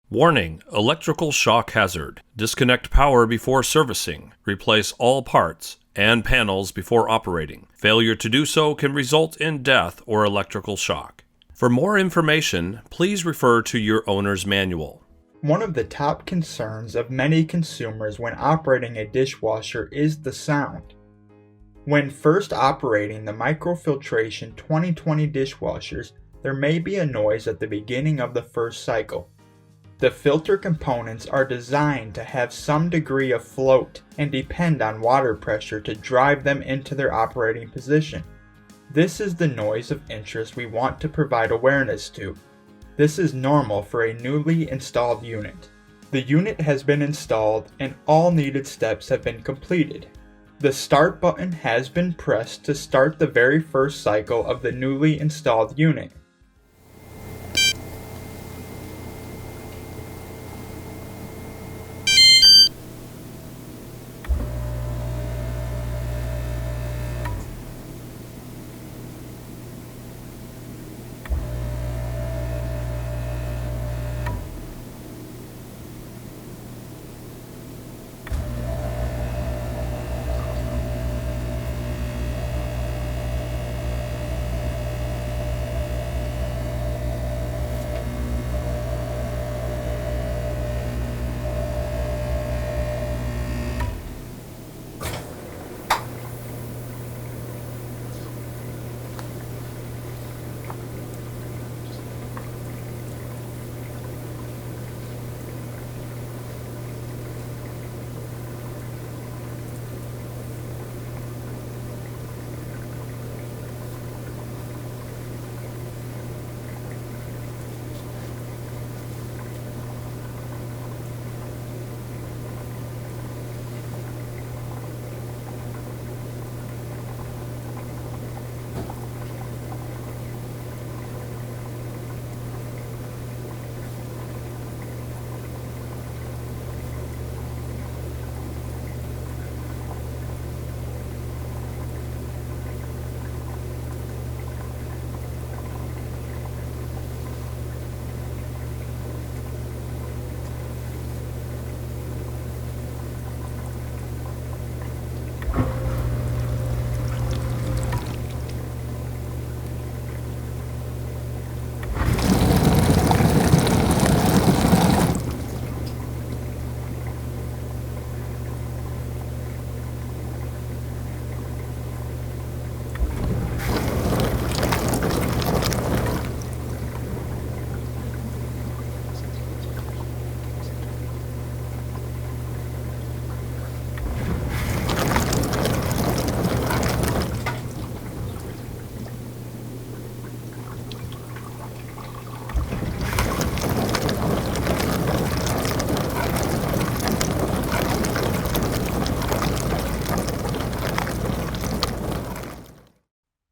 Warning: electrical shock hazard. Disconnect power before servicing. Replace all parts and panels before operating. Failure to do so can result in death or electrical shock. For more information, please refer to your owner's manual. One of the top concerns of many consumers when operating a dishwasher is the sound. When first operating the Microfiltration 2020 dishwashers, there may be a noise at the beginning of the first cycle. The filter components are designed to have some degree of float and depend on water pressure to drive them into their operating position. This is the noise of interest we want to provide awareness to. This is normal for a newly installed unit. The unit has been installed and all needed steps have been completed. The start button has been pressed to start the very first cycle of the newly installed unit.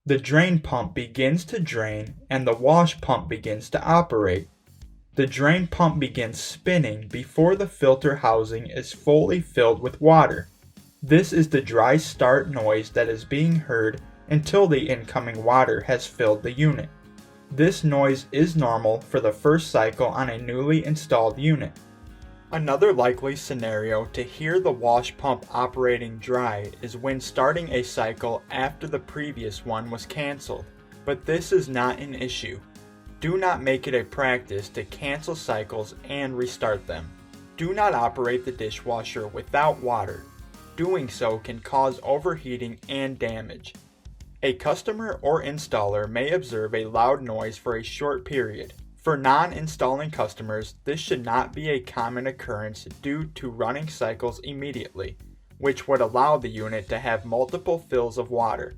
The drain pump begins to drain and the wash pump begins to operate. The drain pump begins spinning before the filter housing is fully filled with water. This is the dry start noise that is being heard until the incoming water has filled the unit. This noise is normal for the first cycle on a newly installed unit. Another likely scenario to hear the wash pump operating dry is when starting a cycle after the previous one was canceled, but this is not an issue. Do not make it a practice to cancel cycles and restart them. Do not operate the dishwasher without water. Doing so can cause overheating and damage. A customer or installer may observe a loud noise for a short period. For non-installing customers, this should not be a common occurrence due to running cycles immediately, which would allow the unit to have multiple fills of water.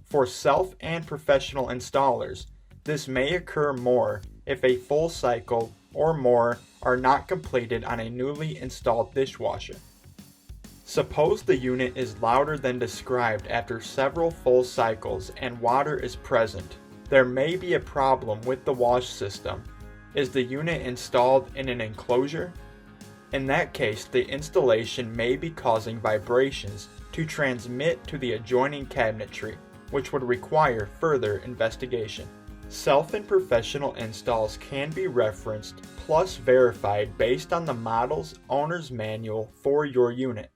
For self and professional installers, this may occur more if a full cycle or more are not completed on a newly installed dishwasher. Suppose the unit is louder than described after several full cycles and water is present. There may be a problem with the wash system. Is the unit installed in an enclosure? In that case, the installation may be causing vibrations to transmit to the adjoining cabinetry, which would require further investigation. Self and professional installs can be referenced plus verified based on the model's owner's manual for your unit.